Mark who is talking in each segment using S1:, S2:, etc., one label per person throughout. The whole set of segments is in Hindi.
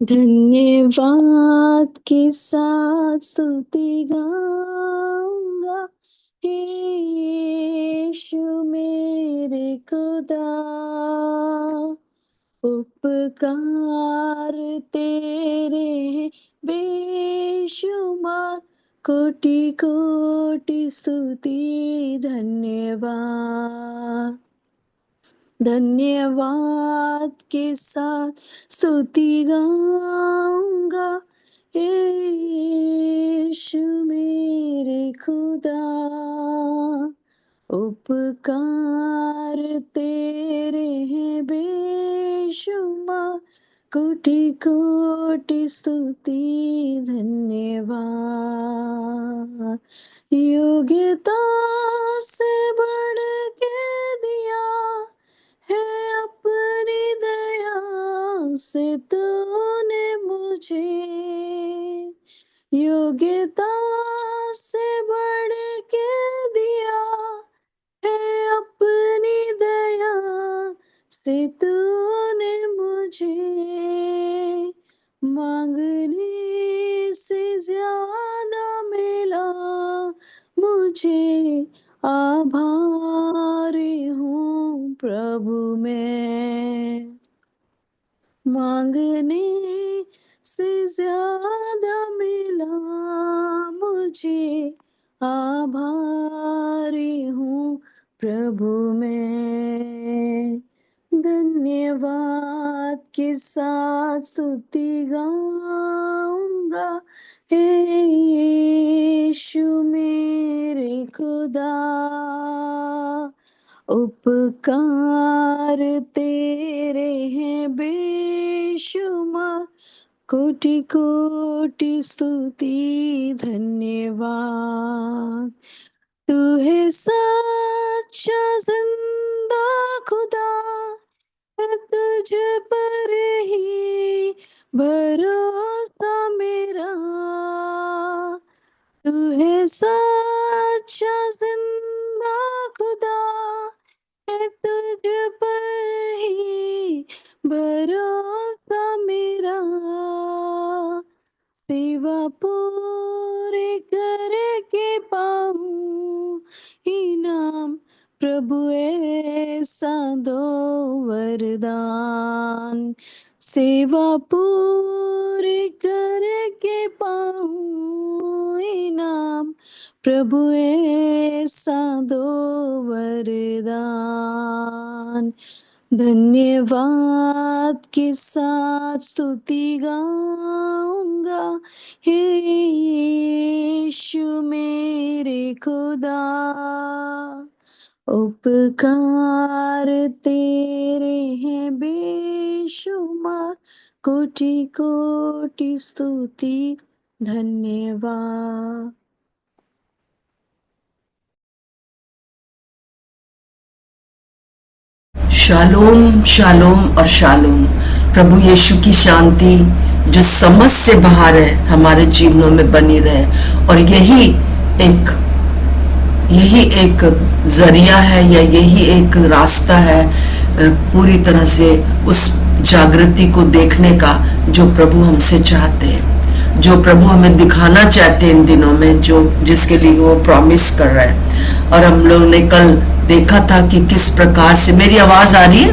S1: धन्यवाद के साथ स्तुति गाऊंगा, हे यीशु मेरे खुदा। उपकार तेरे हैं बेशुमार, कोटि कोटि स्तुति धन्यवाद। धन्यवाद के साथ स्तुति गाऊंगा, हे यीशु मेरे खुदा। उपकार तेरे हैं बेशुमार, कोटि कोटि स्तुति धन्यवाद। योग्यता से बढ़ के दिया है अपनी दया से तूने मुझे, योग्यता से बढ़ के दिया है अपनी दया से तूने मुझे। मांगने से ज्यादा मिला मुझे, आभारी हूँ प्रभु मैं। मांगने से ज्यादा मिला मुझे, आभारी हूँ प्रभु मैं। धन्यवाद के साथ स्तुति गाऊंगा, हे यीशु मेरे खुदा। उपकार तेरे हैं बेशुमार, कोटि कोटि स्तुति धन्यवाद। तू है सच्चा जिंदा खुदा, है तुझ पर ही भरोसा मेरा। तू है सच्चा जिंदा खुदा, है तुझ पर ही भरोसा मेरा। सेवा पूरी करके पाऊं इनाम, प्रभु ऐसा दो वरदान। सेवा पूरी करके पाऊं इनाम, प्रभु ऐसा दो वरदान। धन्यवाद के साथ स्तुति गाऊंगा, हे यीशु मेरे खुदा। उपकार तेरे हैं बेशुमार, कोटि कोटि स्तुति धन्यवाद।
S2: शालोम शालोम और शालोम। प्रभु यीशु की शांति जो समझ से बाहर है हमारे जीवनों में बनी रहे, और यही एक जरिया है या यही एक रास्ता है पूरी तरह से उस जागृति को देखने का जो प्रभु हमसे चाहते हैं, जो प्रभु हमें दिखाना चाहते हैं इन दिनों में, जो जिसके लिए वो प्रॉमिस कर रहा है। और हम लोग ने कल देखा था कि किस प्रकार से, मेरी आवाज आ रही है?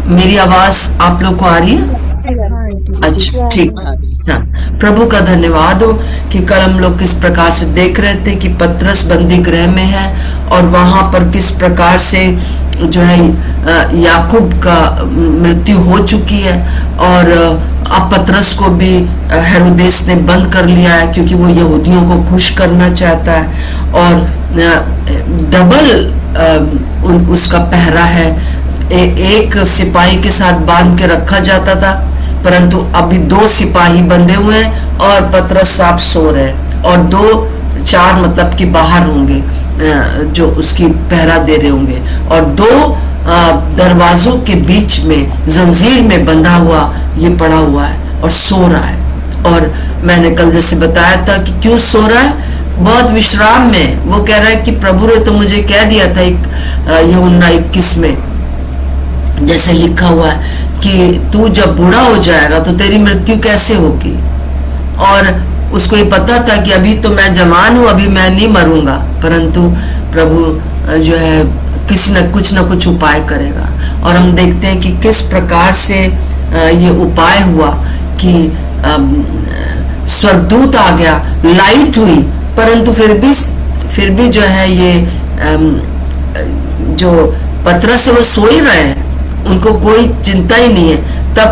S2: मेरी आवाज आप लोग को आ रही है? अच्छा, ठीक। हाँ, प्रभु का धन्यवाद हो कि कल हम लोग किस प्रकार से देख रहे थे कि पतरस बंदी गृह में है और वहां पर किस प्रकार से जो है याकूब का मृत्यु हो चुकी है, और अब पतरस को भी हेरोदेस ने बंद कर लिया है क्योंकि वो यहूदियों को खुश करना चाहता है, और डबल उसका पहरा है। एक सिपाही के साथ बांध के रखा जाता था, परंतु अभी 2 सिपाही बंधे हुए हैं और पतरस साहब सो रहे हैं, और 4 मतलब कि बाहर होंगे जो उसकी पहरा दे रहे होंगे, और 2 दरवाजों के बीच में जंजीर में बंधा हुआ ये पड़ा हुआ है और सो रहा है। और मैंने कल जैसे बताया था कि क्यों सो रहा है, बहुत विश्राम में। वो कह रहा है कि प्रभु ने तो मुझे कह दिया था यूहन्ना 21 में जैसे लिखा हुआ है कि तू जब बूढ़ा हो जाएगा तो तेरी मृत्यु कैसे होगी। और उसको ये पता था कि अभी तो मैं जवान हूँ, अभी मैं नहीं मरूंगा, परंतु प्रभु जो है किसी न कुछ उपाय करेगा। और हम देखते हैं कि किस प्रकार से ये उपाय हुआ कि स्वर्गदूत आ गया, लाइट हुई, परंतु फिर भी जो है ये जो पतरस से वो सो ही रहे हैं, उनको कोई चिंता ही नहीं है। तब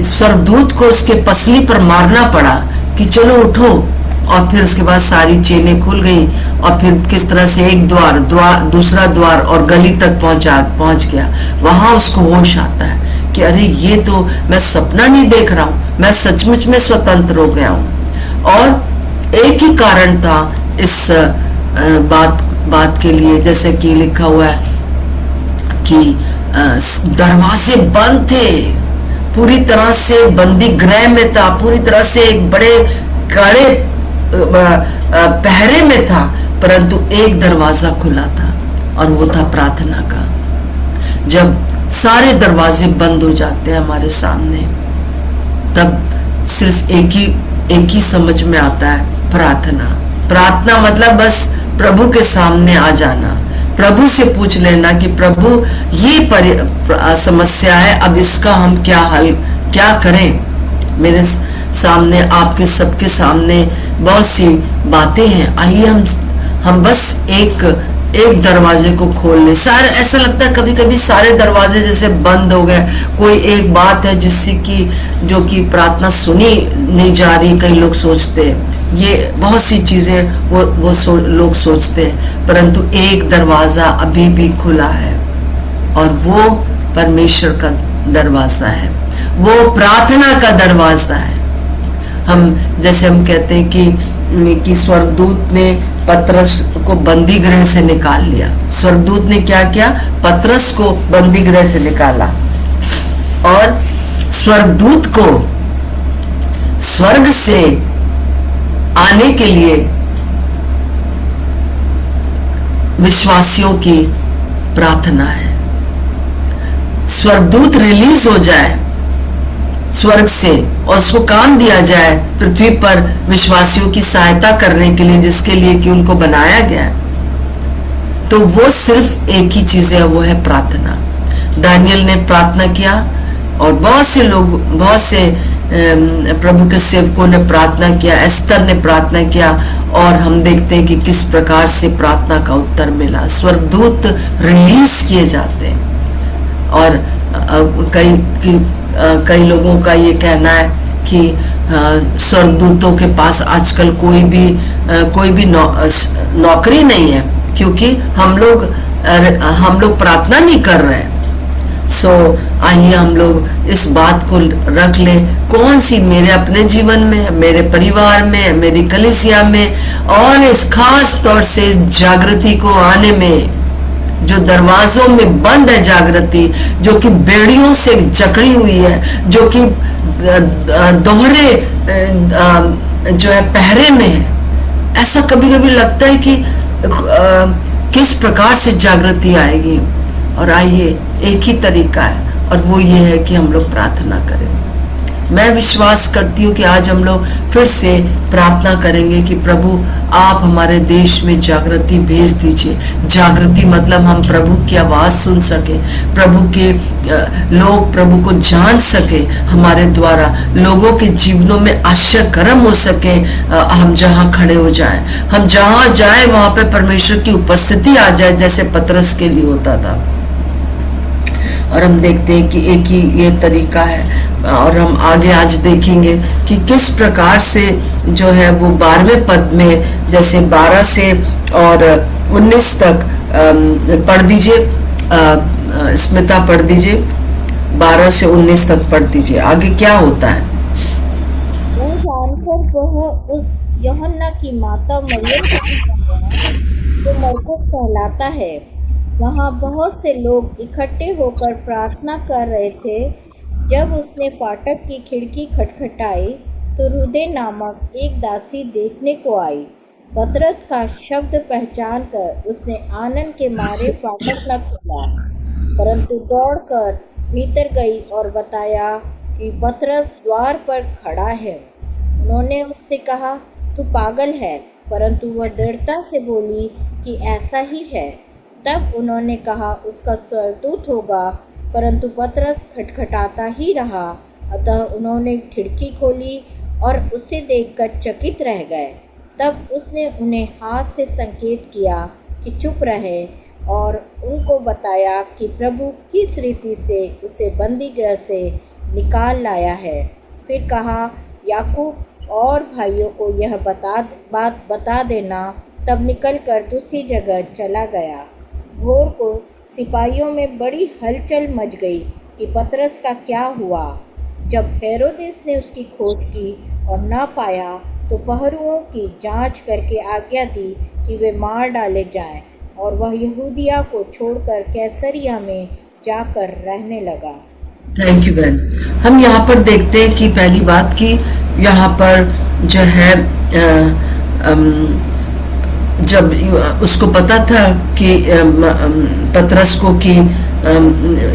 S2: स्वर्गदूत को उसके पसली पर मारना पड़ा कि चलो उठो, और फिर उसके बाद सारी चेनें खुल गई, और फिर किस तरह से एक द्वार दूसरा द्वार और गली तक पहुंच गया। वहां उसको होश आता है कि अरे ये तो मैं सपना नहीं देख रहा हूं, मैं सचमुच में स्वतंत्र हो गया हूं। और एक ही कारण था इस बात के लिए, जैसे कि लिखा हुआ है कि दरवाजे बंद थे, पूरी तरह से बंदी गृह में था, पूरी तरह से एक बड़े कड़े पहरे में था, परंतु एक दरवाजा खुला था और वो था प्रार्थना का। जब सारे दरवाजे बंद हो जाते हैं हमारे सामने, तब सिर्फ एक ही समझ में आता है, प्रार्थना। प्रार्थना मतलब बस प्रभु के सामने आ जाना, प्रभु से पूछ लेना कि प्रभु ये समस्या है, अब इसका हम क्या करें। मेरे सामने, आपके सबके सामने बहुत सी बातें हैं, आइए हम बस एक दरवाजे को खोल ले। सारे, ऐसा लगता है कभी कभी सारे दरवाजे जैसे बंद हो गए, कोई एक बात है जो कि प्रार्थना सुनी नहीं जा रही, कई लोग सोचते हैं, ये बहुत सी चीजें लोग सोचते हैं, परंतु एक दरवाजा अभी भी खुला है, और वो परमेश्वर का दरवाजा है, वो प्रार्थना का दरवाजा है। जैसे हम कहते हैं कि स्वर्गदूत ने पतरस को बंदी गृह से निकाल लिया। स्वर्गदूत ने क्या किया? पतरस को बंदी गृह से निकाला, और स्वर्गदूत को स्वर्ग से आने के लिए विश्वासियों की प्रार्थना है। स्वर्गदूत रिलीज हो जाए स्वर्ग से और उसको काम दिया जाए पृथ्वी पर विश्वासियों की सहायता करने के लिए, जिसके लिए कि उनको बनाया गया है, तो वो सिर्फ एक ही चीज है, वो है प्रार्थना। दानियल ने प्रार्थना किया, और बहुत से प्रभु के सेवकों ने प्रार्थना किया, एस्तर ने प्रार्थना किया, और हम देखते हैं कि किस प्रकार से प्रार्थना का उत्तर मिला। स्वर्गदूत रिलीज किए जाते हैं, और कई लोगों का ये कहना है कि स्वर्गदूतों के पास आजकल कोई भी नौकरी नहीं है, क्योंकि हम लोग प्रार्थना नहीं कर रहे हैं। आइए हम लोग इस बात को रख लें, कौन सी मेरे अपने जीवन में, मेरे परिवार में, मेरी कलीसिया में, और इस खास तौर से इस जागृति को आने में, जो दरवाजों में बंद है जागृति, जो कि बेड़ियों से जकड़ी हुई है, जो कि दोहरे जो है पहरे में है। ऐसा कभी कभी लगता है कि किस प्रकार से जागृति आएगी। और आइए, एक ही तरीका है, और वो ये है कि हम लोग प्रार्थना करें। मैं विश्वास करती हूँ कि आज हम लोग फिर से प्रार्थना करेंगे कि प्रभु आप हमारे देश में जागृति भेज दीजिए। जागृति मतलब हम प्रभु की आवाज सुन सके, लोग प्रभु को जान सके, हमारे द्वारा लोगों के जीवनों में आश्चर्यकर्म हो सके। हम जहाँ खड़े हो जाएं, हम जहाँ जाए वहां पे परमेश्वर की उपस्थिति आ जाए, जैसे पतरस के लिए होता था। और हम देखते हैं कि एक ही ये तरीका है, और हम आगे आज देखेंगे कि किस प्रकार से जो है वो 12वें पद में, जैसे 12 से और 19 तक पढ़ दीजिए, स्मिता पढ़ दीजिए, 12 से 19 तक पढ़ दीजिए, आगे क्या होता है।
S3: वह जानकर वह उस यूहन्ना की माता मरियम जो मरकुस कहलाता है, वहाँ बहुत से लोग इकट्ठे होकर प्रार्थना कर रहे थे। जब उसने फाटक की खिड़की खटखटाई तो रुदे नामक एक दासी देखने को आई। पतरस का शब्द पहचान कर उसने आनंद के मारे फाटक न खोला, परंतु दौड़कर भीतर गई और बताया कि पतरस द्वार पर खड़ा है। उन्होंने उससे कहा, तू पागल है, परंतु वह दृढ़ता से बोली कि ऐसा ही है। तब उन्होंने कहा, उसका स्वर्गदूत होगा, परंतु पतरस खटखटाता ही रहा। अतः उन्होंने खिड़की खोली और उसे देखकर चकित रह गए। तब उसने उन्हें हाथ से संकेत किया कि चुप रहे और उनको बताया कि प्रभु किस रीति से उसे बंदी गृह से निकाल लाया है। फिर कहा, याकूब और भाइयों को यह बात बता देना। तब निकलकर दूसरी जगह चला गया। भोर को सिपाहियों में बड़ी हलचल मच गई कि पतरस का क्या हुआ। जब हेरोदेस ने उसकी खोज की और न पाया तो पहरुओं की जांच करके आज्ञा दी कि वे मार डाले जाएं, और वह यहूदिया को छोड़कर कैसरिया में जाकर रहने लगा।
S2: थैंक यू बहन। हम यहाँ पर देखते हैं कि पहली बात की यहाँ पर जो है जब उसको पता था कि पतरस को कि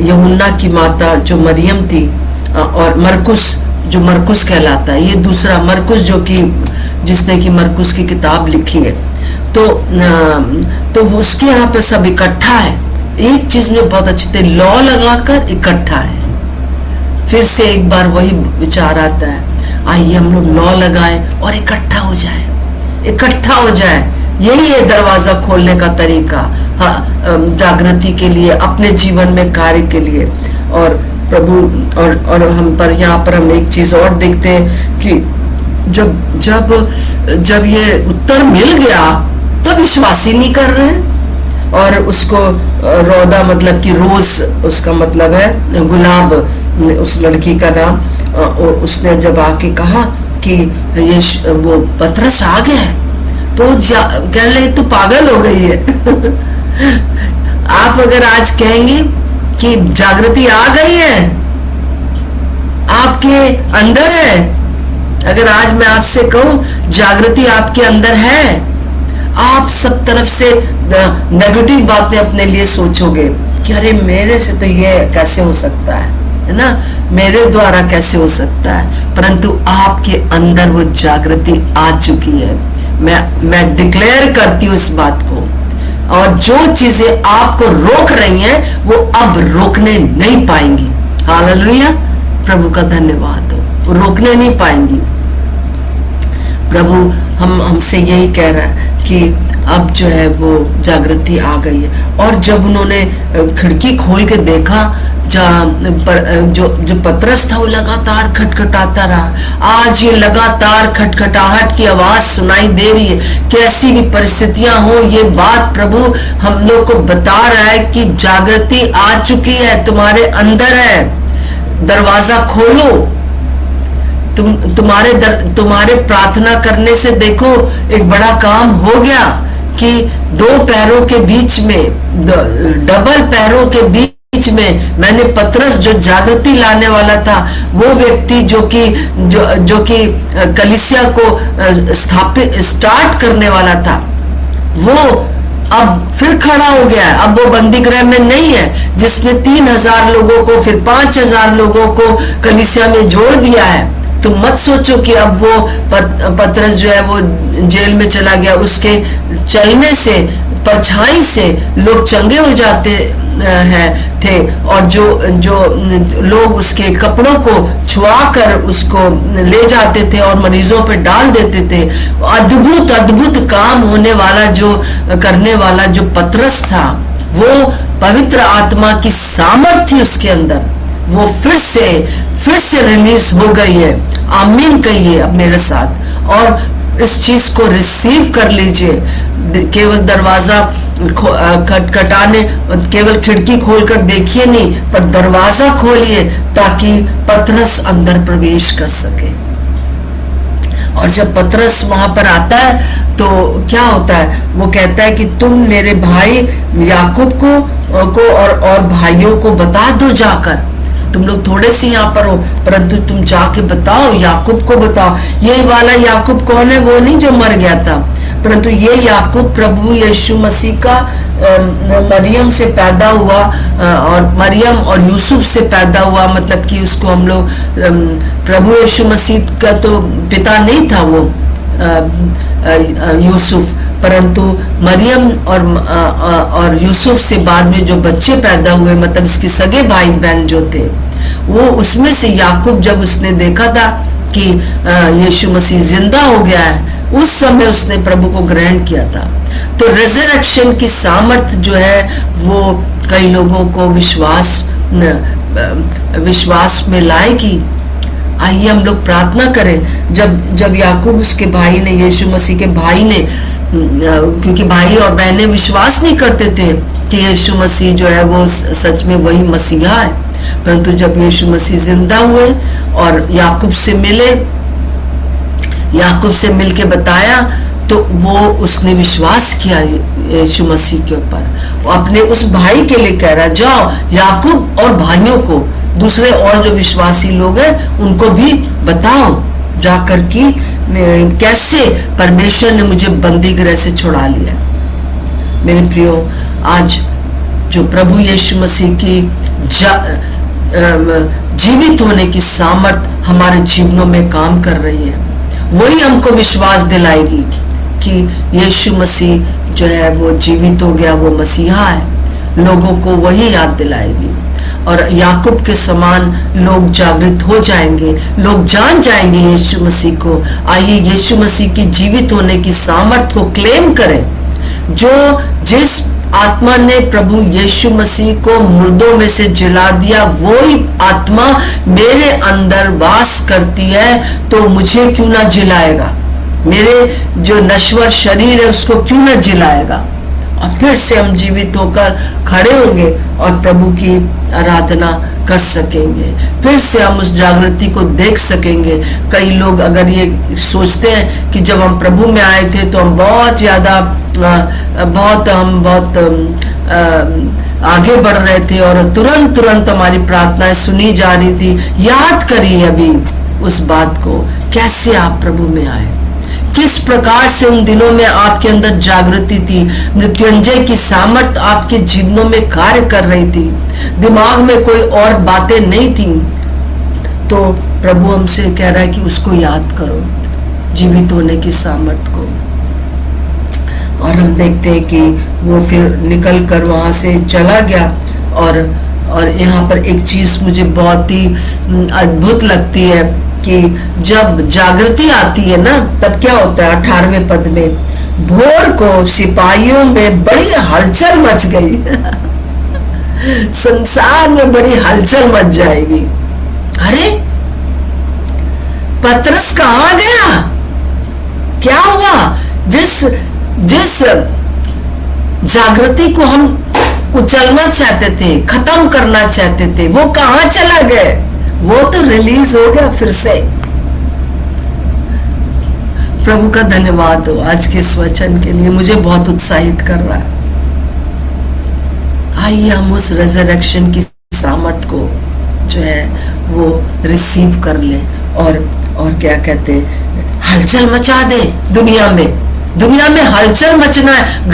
S2: यूहन्ना की माता जो मरियम थी और मरकुस जो मरकुस कहलाता है, ये दूसरा मरकुस जो कि जिसने कि मरकुस की किताब लिखी है, तो उसके यहाँ पे सब इकट्ठा है। एक चीज में बहुत अच्छी थे, लॉ लगाकर इकट्ठा है। फिर से एक बार वही विचार आता है, आइए हम लोग लॉ लगाएं और इकट्ठा हो जाए। यही है दरवाजा खोलने का तरीका, जागृति के लिए, अपने जीवन में कार्य के लिए। और प्रभु और हम पर यहाँ पर हम एक चीज और देखते हैं कि जब ये उत्तर मिल गया तब विश्वासी नहीं कर रहे हैं। और उसको रौदा मतलब कि रोज उसका मतलब है गुलाब, उस लड़की का नाम। और उसने जब आके कहा कि ये वो पतरस आ गया है, तो कह रहे तो पागल हो गई है। आप अगर आज कहेंगे कि जागृति आ गई है, आपके अंदर है, अगर आज मैं आपसे कहूं जागृति आपके अंदर है, आप सब तरफ से नेगेटिव बातें अपने लिए सोचोगे कि अरे मेरे से तो ये कैसे हो सकता है ना, मेरे द्वारा कैसे हो सकता है। परंतु आपके अंदर वो जागृति आ चुकी है। मैं डिक्लेयर करती हूँ इस बात को। और जो चीजें आपको रोक रही हैं वो अब रोकने नहीं पाएंगी। हालेलुया, प्रभु का धन्यवाद हो, वो रोकने नहीं पाएंगी। प्रभु हमसे यही कह रहा है कि अब जो है वो जागृति आ गई है। और जब उन्होंने खिड़की खोल के देखा, जो पतरस था वो लगातार खटखटाता रहा। आज ये लगातार खटखटाहट की आवाज सुनाई दे रही है। कैसी भी परिस्थितियां हो, ये बात प्रभु हम लोग को बता रहा है कि जागृति आ चुकी है, तुम्हारे अंदर है, दरवाजा खोलो। तुम्हारे प्रार्थना करने से देखो एक बड़ा काम हो गया कि दो पैरों के बीच में, डबल पैरों के बीच में मैंने पतरस जो जागृति लाने वाला था, वो व्यक्ति जो कि कलीसिया को स्टार्ट करने वाला था, वो अब फिर खड़ा हो गया है। अब वो बंदी गृह में नहीं है, जिसने 3000 लोगों को फिर 5000 लोगों को कलीसिया में जोड़ दिया है। तो मत सोचो कि अब वो पतरस जो है वो जेल में चला गया। उसके चलने से, परछाई से लोग चंगे हो जाते थे, और जो लोग उसके कपड़ों को छुआ कर उसको ले जाते थे और मरीजों पे डाल देते थे। अद्भुत काम होने वाला, जो करने वाला जो पतरस था, वो पवित्र आत्मा की सामर्थ्य उसके अंदर वो फिर से रिलीज हो गई है। आमीन कहिए अब मेरे साथ, और इस चीज को रिसीव कर लीजिए। केवल दरवाजा खटखटाने, केवल खिड़की खोलकर देखिए नहीं, पर दरवाजा खोलिए ताकि पतरस अंदर प्रवेश कर सके। और जब पतरस वहां पर आता है तो क्या होता है, वो कहता है कि तुम मेरे भाई याकूब को और भाइयों को बता दो जाकर। तुम लोग थोड़े से यहाँ पर हो, परंतु तुम जाके बताओ, याकूब को बताओ। ये वाला याकूब कौन है? वो नहीं जो मर गया था, परंतु ये याकूब प्रभु यीशु मसीह का मरियम से पैदा हुआ, और मरियम और यूसुफ से पैदा हुआ। मतलब कि उसको हम लोग प्रभु यीशु मसीह का तो पिता नहीं था वो यूसुफ, परंतु मरियम और यूसुफ से बाद में जो बच्चे पैदा हुए, मतलब इसके सगे भाई बहन जो थे, वो उसमें से याकूब जब उसने देखा था कि यीशु मसीह जिंदा हो गया है, उस समय उसने प्रभु को ग्रहण किया था। तो रिजरेक्शन की सामर्थ जो है वो कई लोगों को विश्वास में लाएगी। आइए हम लोग प्रार्थना करें। जब याकूब उसके भाई ने, यीशु मसीह के भाई ने, क्योंकि भाई और बहनें विश्वास नहीं करते थे कि यीशु मसीह जो है वो सच में वही मसीहा है, परंतु जब यीशु मसीह जिंदा हुए और याकूब से मिले, याकूब से मिलके बताया, तो वो उसने विश्वास किया यीशु मसीह के ऊपर। वो अपने उस भाई के लिए कह रहा, जाओ याकूब और भाइयों को, दूसरे और जो विश्वासी लोग हैं उनको भी बताओ जाकर कि कैसे परमेश्वर ने मुझे बंदी गृह से छुड़ा लिया। मेरे प्रियो, आज जो प्रभु यीशु मसीह की जीवित होने की सामर्थ हमारे जीवनों में काम कर रही है, वही हमको विश्वास दिलाएगी कि यीशु मसीह जो है वो जीवित हो गया, वो मसीहा है। लोगों को वही याद दिलाएगी और याकूब के समान लोग जागृत हो जाएंगे, लोग जान जाएंगे यीशु मसीह को। आइए यीशु मसीह की जीवित होने की सामर्थ को क्लेम करें। जिस आत्मा ने प्रभु यीशु मसीह को मुर्दों में से जिला दिया, वो ही आत्मा मेरे अंदर वास करती है, तो मुझे क्यों ना जिलाएगा? मेरे जो नश्वर शरीर है उसको क्यों ना जिलाएगा? और फिर से हम जीवित होकर खड़े होंगे और प्रभु की आराधना कर सकेंगे। फिर से हम उस जागृति को देख सकेंगे। कई लोग अगर ये सोचते हैं कि जब हम प्रभु में आए थे तो हम बहुत ज्यादा बहुत आगे बढ़ रहे थे और तुरंत हमारी प्रार्थनाएं सुनी जा रही थी। याद करिए अभी उस बात को, कैसे आप प्रभु में आए, किस प्रकार से उन दिनों में आपके अंदर जागृति थी, मृत्युंजय की सामर्थ आपके जीवनों में कार्य कर रही थी, दिमाग में कोई और बातें नहीं थी। तो प्रभु हमसे कह रहा है कि उसको याद करो, जीवित होने की सामर्थ को। और हम देखते हैं कि वो फिर निकल कर वहां से चला गया। और यहाँ पर एक चीज मुझे बहुत ही अद्भुत लगती है कि जब जागृति आती है ना, तब क्या होता है? 18वें पद में, भोर को सिपाहियों में बड़ी हलचल मच गई। संसार में बड़ी हलचल मच जाएगी। अरे पतरस कहाँ गया? क्या हुआ? जिस जागृति को हम कुचलना चाहते थे, खत्म करना चाहते थे, वो कहाँ चला गए? वो तो रिलीज हो गया फिर से। प्रभु का धन्यवाद हो आज के इस वचन के लिए, मुझे बहुत उत्साहित कर रहा है। आइए हम उस रिजरेक्शन की सामर्थ को जो है वो रिसीव कर ले और क्या कहते हैं, हलचल मचा दे। दुनिया में हलचल मचना है।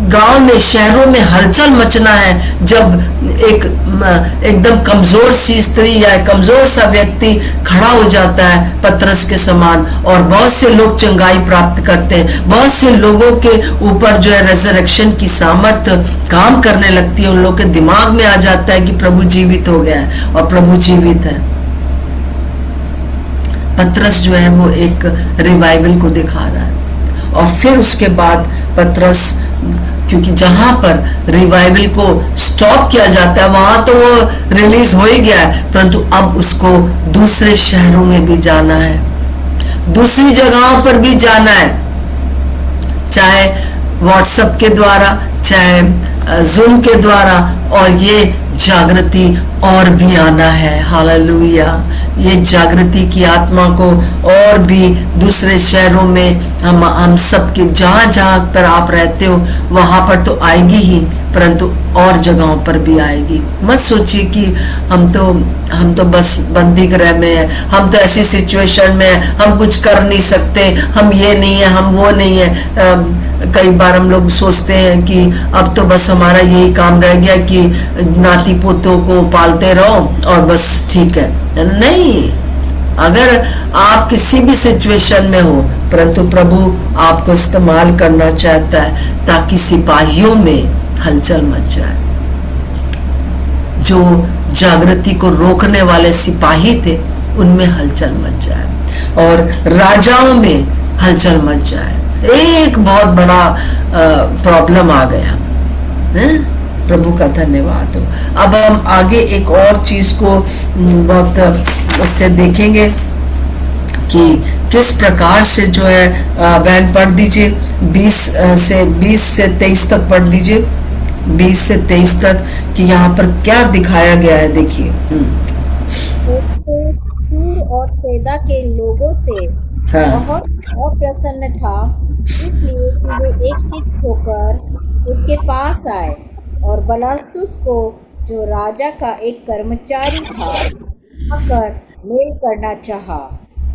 S2: गांव में शहरों में हलचल मचना है। जब एकदम कमजोर सी स्त्री या कमजोर सा व्यक्ति खड़ा हो जाता है पतरस के समान, और बहुत से लोग चंगाई प्राप्त करते हैं, बहुत से लोगों के ऊपर जो है रेजरेक्शन की सामर्थ काम करने लगती है। उन लोगों के दिमाग में आ जाता है कि प्रभु जीवित हो गया है और प्रभु जीवित है। पतरस जो है वो एक रिवाइवल को दिखा रहा है। और फिर उसके बाद पतरस, क्योंकि जहां पर रिवाइवल को स्टॉप किया जाता है वहां तो वो रिलीज हो ही गया है, परंतु अब उसको दूसरे शहरों में भी जाना है, दूसरी जगहों पर भी जाना है, चाहे व्हाट्सएप के द्वारा, चाहे जूम के द्वारा, और ये जागृति और भी आना है। हालेलुया। ये जागृति की आत्मा को और भी दूसरे शहरों में हम सबके जहां पर आप रहते हो वहां पर तो आएगी ही, परंतु और जगहों पर भी आएगी। मत सोचिए कि हम तो बस बंदी गृह में है, हम तो ऐसी सिचुएशन में है, हम कुछ कर नहीं सकते, हम ये नहीं है, हम वो नहीं है। कई बार हम लोग सोचते हैं कि अब तो बस हमारा यही काम रह गया कि नाती पोतों को पालते रहो और बस ठीक है। नहीं, अगर आप किसी भी सिचुएशन में हो, परंतु प्रभु आपको इस्तेमाल करना चाहता है ताकि सिपाहियों में हलचल मच जाए। जो जागृति को रोकने वाले सिपाही थे उनमें हलचल मच जाए और राजाओं में हलचल मच जाए। एक बहुत बड़ा प्रॉब्लम आ गया है। प्रभु का धन्यवाद हो। अब हम आगे एक और चीज को बहुत उससे देखेंगे कि किस प्रकार से जो है बहन पढ़ दीजिए 20 से 23 तक पढ़ दीजिए, 20 से 23 तक कि यहाँ पर क्या दिखाया गया है। देखिए
S3: सूर और सैदा के लोगों से बहुत अप्रसन्न था, इसलिए कि वे एकचित्त होकर उसके पास आए और बलास्तुस को, जो राजा का एक कर्मचारी था, आकर मेल करना चाहा,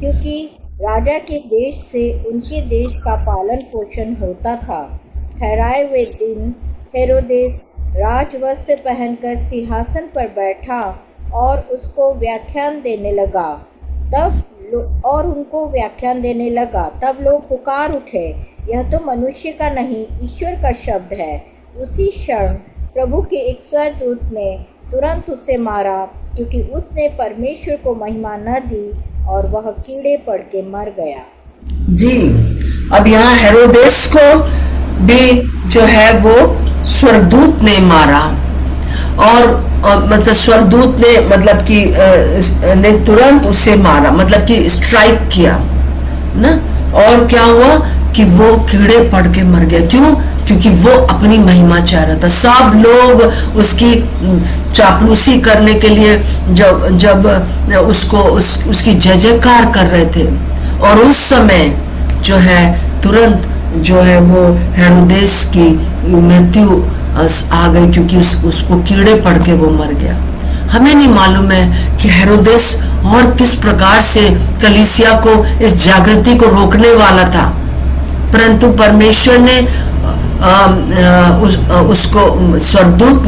S3: क्योंकि राजा के देश से उनके देश का पालन पोषण होता था। ठहराए हुए दिन हेरोदेस राजवस्त्र पहनकर सिंहासन पर बैठा और उसको व्याख्यान देने लगा। तब लोग पुकार उठे, यह तो मनुष्य का नहीं, ईश्वर का शब्द है। उसी क्षण प्रभु के एक स्वर्गदूत ने तुरंत उसे मारा, क्योंकि उसने परमेश्वर को महिमा न दी और वह कीड़े पड़ के मर गया।
S2: जी, अब यहाँ हेरोदेस को भी जो है वो स्वर्गदूत ने मारा और मतलब स्वर्गदूत ने मतलब कि ने तुरंत उसे मारा, मतलब कि स्ट्राइक किया ना। और क्या हुआ कि वो कीड़े पड़ के मर गया। क्यों? क्योंकि वो अपनी महिमा चाह रहा था। सब लोग उसकी चापलूसी करने के लिए जब उसकी जय जयकार कर रहे थे, और उस समय जो है तुरंत जो है वो हेरोदेस की मृत्यु आ गई, क्योंकि उसको कीड़े पड़ के वो मर गया। हमें नहीं मालूम है कि हेरोदेस और किस प्रकार से कलीसिया को, इस जागृति को रोकने वाला था, परंतु परमेश्वर ने उसको स्वर्गदूत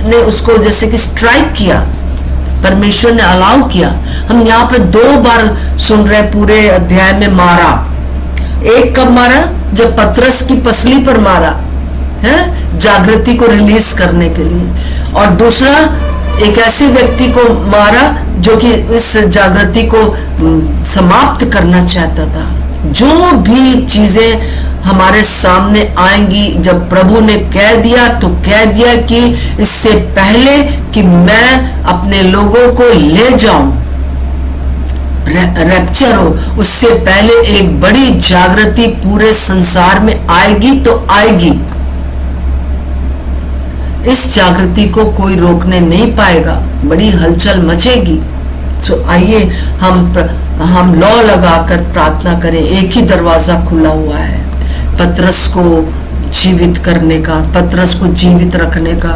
S2: ने उसको जैसे कि स्ट्राइक किया, परमेश्वर ने अलाउ किया। हम यहाँ पे 2 बार सुन रहे पूरे अध्याय में मारा। एक कब मारा? जब पतरस की पसली पर मारा है, जागृति को रिलीज करने के लिए। और दूसरा एक ऐसे व्यक्ति को मारा जो कि इस जागृति को समाप्त करना चाहता था। जो भी चीजें हमारे सामने आएंगी, जब प्रभु ने कह दिया तो कह दिया कि इससे पहले कि मैं अपने लोगों को ले जाऊं, रैप्चर हो, उससे पहले एक बड़ी जागृति पूरे संसार में आएगी तो आएगी। इस जागृति को कोई रोकने नहीं पाएगा, बड़ी हलचल मचेगी। तो आइए हम लौ लगाकर प्रार्थना करें। एक ही दरवाजा खुला हुआ है, पतरस को जीवित करने का, पतरस को जीवित रखने का,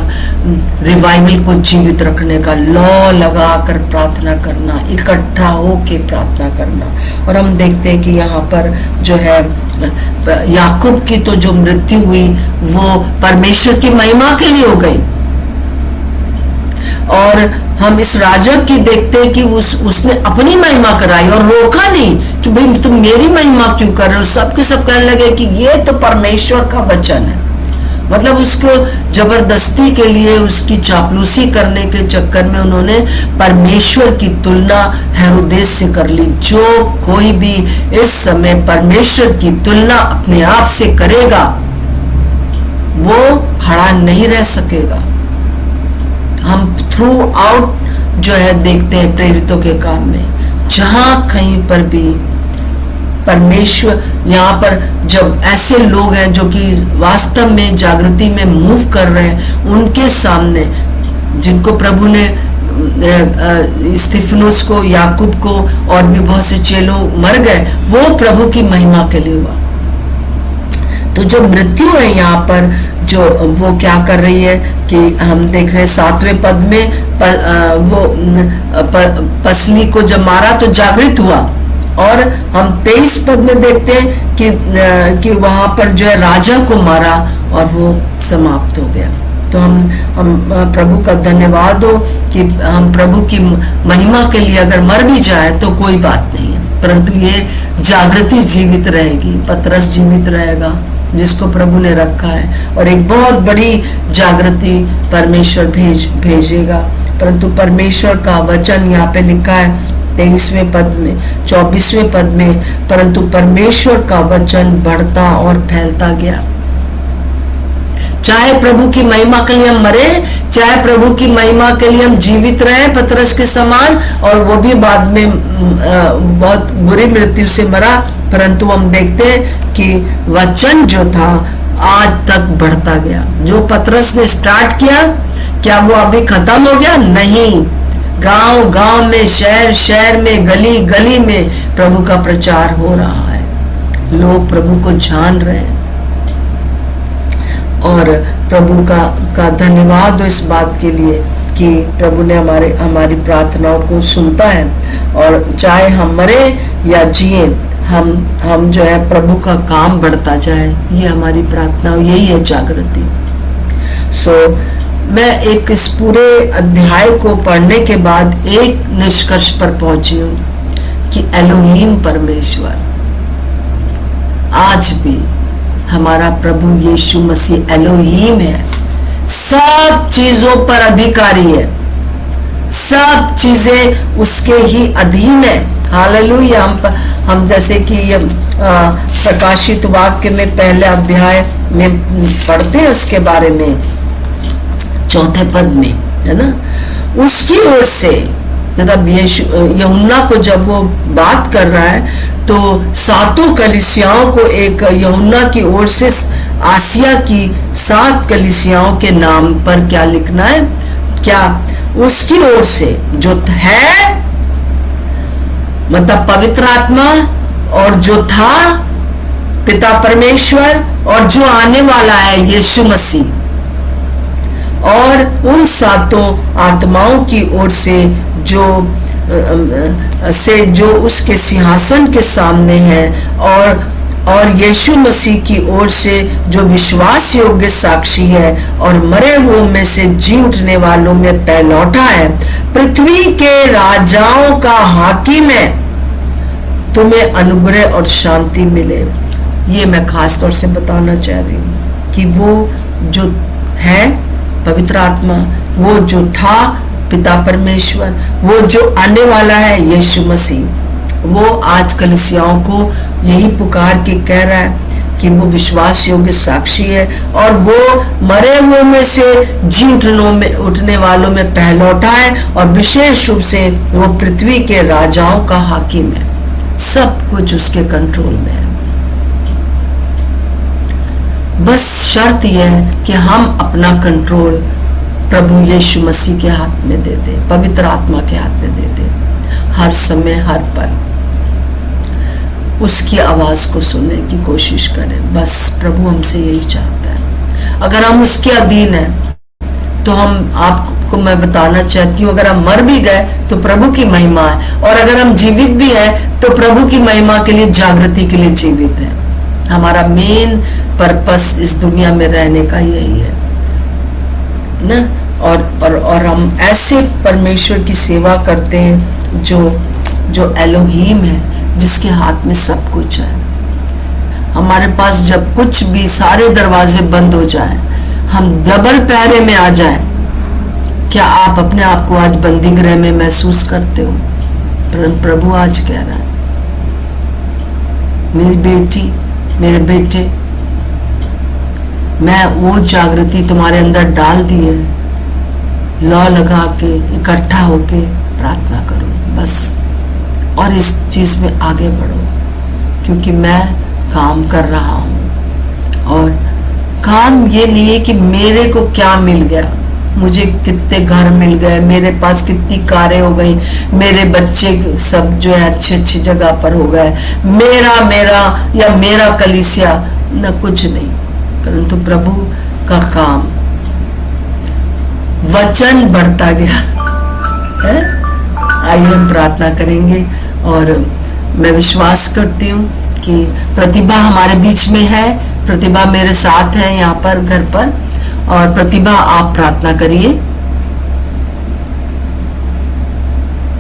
S2: रिवाइवल को जीवित रखने का। लौ लगाकर प्रार्थना करना, इकट्ठा होके प्रार्थना करना। और हम देखते हैं कि यहाँ पर जो है याकूब की तो जो मृत्यु हुई वो परमेश्वर की महिमा के लिए हो गई, और हम इस राजा की देखते हैं कि उसने अपनी महिमा कराई और रोका नहीं कि भाई तुम मेरी महिमा क्यों कर रहे हो। सबके सब कहने लगे कि ये तो परमेश्वर का वचन है। मतलब उसको जबरदस्ती के लिए, उसकी चापलूसी करने के चक्कर में उन्होंने परमेश्वर की तुलना हेरोदेस से कर ली। जो कोई भी इस समय परमेश्वर की तुलना अपने आप से करेगा वो खड़ा नहीं रह सकेगा। हम थ्रू आउट जो है देखते हैं प्रेरितों के काम में, जहां कहीं पर भी परमेश्वर, यहाँ पर जब ऐसे लोग हैं जो कि वास्तव में जागृति में मूव कर रहे हैं, उनके सामने जिनको प्रभु ने स्तिफनुस को, याकूब को और भी बहुत से चेलों मर गए, वो प्रभु की महिमा के लिए हुआ। तो जो मृत्यु है यहाँ पर, जो वो क्या कर रही है कि हम देख रहे हैं 7वें पद में पसली को जब मारा तो जागृत हुआ, और हम 23 पद में देखते हैं कि वहां पर जो है राजा को मारा और वो समाप्त हो गया। तो हम प्रभु का धन्यवाद हो कि हम प्रभु की महिमा के लिए अगर मर भी जाए तो कोई बात नहीं है, परंतु ये जागृति जीवित रहेगी। पतरस जीवित रहेगा जिसको प्रभु ने रखा है, और एक बहुत बड़ी जागृति परमेश्वर भेजेगा। परंतु परमेश्वर का वचन यहाँ पे लिखा है 23वें पद में, 24वें पद में, परंतु परमेश्वर का वचन बढ़ता और फैलता गया। चाहे प्रभु की महिमा के लिए हम मरे, चाहे प्रभु की महिमा के लिए हम जीवित रहे पतरस के समान, और वो भी बाद में बहुत बुरी मृत्यु से मरा, परंतु हम देखते हैं कि वचन जो था आज तक बढ़ता गया। जो पतरस ने स्टार्ट किया, क्या वो अभी खत्म हो गया? नहीं। गांव गांव में, शहर शहर में, गली गली में प्रभु का प्रचार हो रहा है। लोग प्रभु को जान रहे हैं, और प्रभु का धन्यवाद हो इस बात के लिए कि प्रभु ने हमारी प्रार्थनाओं को सुनता है, और चाहे हम मरे या जिए, हम जो है प्रभु का काम बढ़ता जाए, ये हमारी प्रार्थना, यही है जागृति। मैं इस पूरे अध्याय को पढ़ने के बाद एक निष्कर्ष पर पहुंची हूं कि एलोहीम परमेश्वर आज भी हमारा प्रभु यीशु मसीह एलोहीम है, सब चीजों पर अधिकारी है, सब चीजें उसके ही अधीन है। हालेलुया। हम जैसे कि प्रकाशित वाक्य में पहले अध्याय में पढ़ते हैं उसके बारे में, 4 पद में, है ना, उसकी ओर से, मतलब यूहन्ना को जब वो बात कर रहा है तो 7 कलीसियाओं को एक यूहन्ना की ओर से आसिया की 7 कलीसियाओं के नाम पर क्या लिखना है, क्या उसकी ओर से जो है, मतलब पवित्र आत्मा, और जो था पिता परमेश्वर, और जो आने वाला है यीशु मसीह, और उन 7 आत्माओं की ओर से जो उसके सिंहासन के सामने है, और यीशु मसीह की ओर से जो विश्वास योग्य साक्षी है, और मरे हुओं में से जी उठने वालों में पहलौठा है, पृथ्वी के राजाओं का हाकिम है, तुम्हें अनुग्रह और शांति मिले। ये मैं खास तौर से बताना चाह रही हूँ कि वो जो है पवित्र आत्मा, वो जो था पिता परमेश्वर, वो जो आने वाला है यीशु मसीह, वो आज कलीसियाओं को यही पुकार के कह रहा है कि वो विश्वास योग्य साक्षी है, और वो मरे हुए में से जी उठने वालों में पहलौठा है, और विशेष रूप से वो पृथ्वी के राजाओं का हाकिम है। सब कुछ उसके कंट्रोल में है। बस शर्त यह है कि हम अपना कंट्रोल प्रभु यीशु मसीह के हाथ में दे दे, पवित्र आत्मा के हाथ में दे दे, हर समय हर पल उसकी आवाज को सुनने की कोशिश करें। बस प्रभु हमसे यही चाहता है। अगर हम उसके अधीन हैं तो हम, आपको मैं बताना चाहती हूँ, अगर हम मर भी गए तो प्रभु की महिमा है, और अगर हम जीवित भी हैं तो प्रभु की महिमा के लिए, जागृति के लिए जीवित है। हमारा मेन पर्पस इस दुनिया में रहने का यही है ना, और हम ऐसे परमेश्वर की सेवा करते हैं जो एलोहीम है, जिसके हाथ में सब कुछ है। हमारे पास जब कुछ भी, सारे दरवाजे बंद हो जाए, हम डबल पहरे में आ जाएं, क्या आप अपने आप को आज बंदी गृह में महसूस करते हो? प्रभु आज कह रहा है, मेरी बेटी, मेरे बेटे, मैं वो जागृति तुम्हारे अंदर डाल दी है, लौ लगा के इकट्ठा होके प्रार्थना करो बस, और इस चीज में आगे बढ़ो, क्योंकि मैं काम कर रहा हूं। और काम ये नहीं है कि मेरे को क्या मिल गया, मुझे कितने घर मिल गए, मेरे पास कितनी कारें हो गई, मेरे बच्चे सब जो है अच्छी अच्छी जगह पर हो गए, मेरा मेरा या मेरा कलीसिया न कुछ नहीं, परंतु प्रभु का काम, वचन बढ़ता गया है। आइए हम प्रार्थना करेंगे। और मैं विश्वास करती हूँ कि प्रतिभा हमारे बीच में है, प्रतिभा मेरे साथ है यहाँ पर घर पर। और प्रतिभा आप प्रार्थना करिए।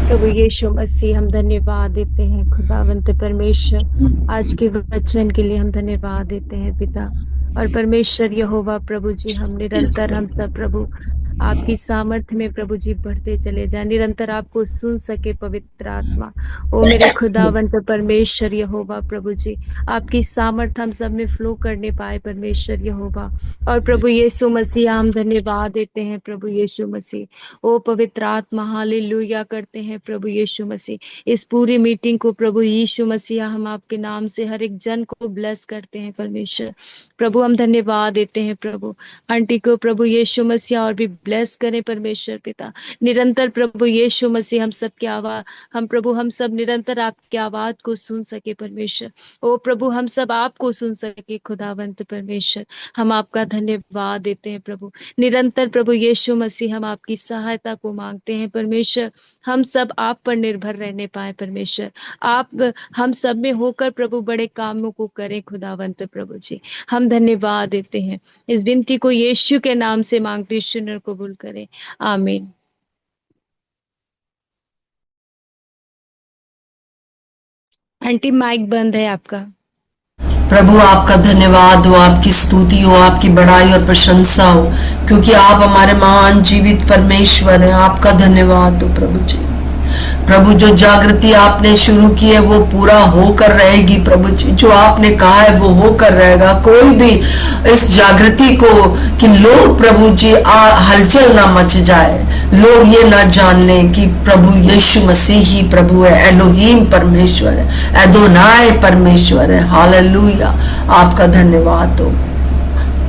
S4: प्रभु यीशु मसीह, हम धन्यवाद देते हैं खुदावंत परमेश्वर, आज के वचन के लिए हम धन्यवाद देते हैं पिता। और परमेश्वर यहोवा प्रभु जी, हम निरंतर हम सब प्रभु आपकी सामर्थ्य में प्रभु जी बढ़ते चले जाए, निरंतर आपको सुन सके पवित्र आत्मा। ओ मेरे खुदावंत परमेश्वर यहोवा प्रभु जी, आपकी सामर्थ्य हम सब में फ्लो करने पाए परमेश्वर यहोवा। और प्रभु यीशु मसीह, हम धन्यवाद देते हैं प्रभु यीशु मसीह। ओ पवित्र आत्मा, हालेलुया करते हैं प्रभु यीशु मसीह। इस पूरी मीटिंग को प्रभु यीशु मसीह, हम आपके नाम से हर एक जन को ब्लेस करते हैं परमेश्वर। प्रभु हम धन्यवाद देते हैं प्रभु, आंटी को प्रभु यीशु मसीह और भी ब्लेस करें परमेश्वर पिता। निरंतर प्रभु यीशु मसीह हम सब की आवाज, हम प्रभु हम सब निरंतर आपकी आवाज को सुन सके परमेश्वर। ओ प्रभु हम सब आपको सुन सके खुदावंत परमेश्वर। हम आपका धन्यवाद देते हैं प्रभु। निरंतर प्रभु यीशु मसीह हम आपकी सहायता को मांगते हैं परमेश्वर। हम सब आप पर निर्भर रहने पाए परमेश्वर। आप हम सब में होकर प्रभु बड़े कामों को करें खुदावंत प्रभु जी। हम धन्यवाद देते हैं। इस विनती को यीशु के नाम से मांगते, सुनर कबूल करें, आमीन। आंटी माइक बंद है आपका।
S2: प्रभु आपका धन्यवाद हो, आपकी स्तुति हो, आपकी बड़ाई और प्रशंसा हो, क्योंकि आप हमारे महान जीवित परमेश्वर हैं। आपका धन्यवाद हो प्रभु जी। प्रभु जो जागृति आपने शुरू की है वो पूरा होकर रहेगी प्रभु जी। जो आपने कहा है वो होकर रहेगा। कोई भी इस जागृति को कि लोग प्रभु जी हलचल ना मच जाए, लोग ये ना जान लें कि प्रभु यीशु मसीह ही प्रभु है, एलोहीम परमेश्वर है, एदोनाय परमेश्वर है। हालेलुया, आपका धन्यवाद हो,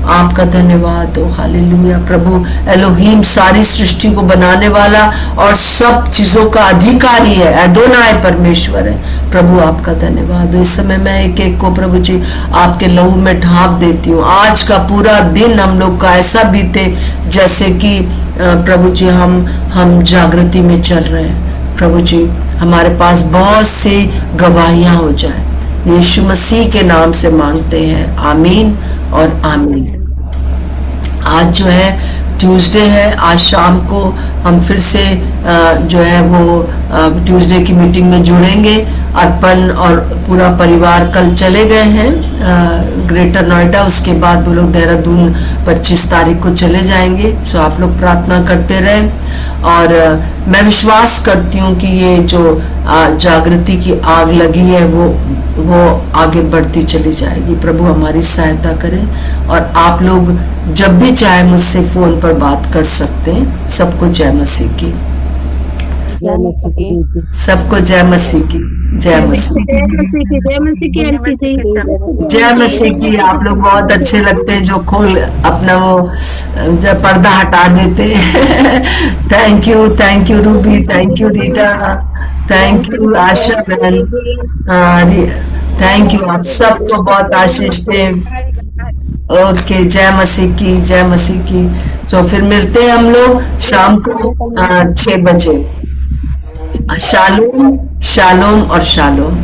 S2: आपका धन्यवाद हो। हालेलुया। प्रभु एलोहीम सारी सृष्टि को बनाने वाला और सब चीजों का अधिकारी है, एदोनाय परमेश्वर है। प्रभु आपका धन्यवाद हो। इस समय मैं एक एक को प्रभु जी आपके लहू में ढांप देती हूँ। आज का पूरा दिन हम लोग का ऐसा बीते जैसे कि प्रभु जी हम जागृति में चल रहे हैं। प्रभु जी हमारे पास बहुत सी गवाहियां हो जाए, यीशु मसीह के नाम से मांगते हैं, आमीन और आमीन। आज जो है ट्यूसडे है, आज शाम को हम फिर से जो है वो ट्यूसडे की मीटिंग में जुड़ेंगे। अर्पण और पूरा परिवार कल चले गए हैं ग्रेटर नोएडा, उसके बाद वो लोग देहरादून 25 तारीख को चले जाएंगे। सो आप लोग प्रार्थना करते रहें। और मैं विश्वास करती हूँ कि ये जो जागृति की आग लगी है वो आगे बढ़ती चली जाएगी। प्रभु हमारी सहायता करें। और आप लोग जब भी चाहे मुझसे फोन पर बात कर सकते हैं। सबको जय मसीह की, सबको जय मसीह की, जय मसीह की, जय मसीह की। आप लोग बहुत अच्छे लगते हैं जो खोल अपना वो जब पर्दा हटा देते हैं। Thank you Ruby, thank you Rita, thank you Asha बहन, थैंक यू। आप सबको बहुत आशीष दे। ओके, जय मसीह की, जय मसीह की। तो फिर मिलते हैं हम लोग शाम को 6 बजे। शालोम, शालोम और शालोम।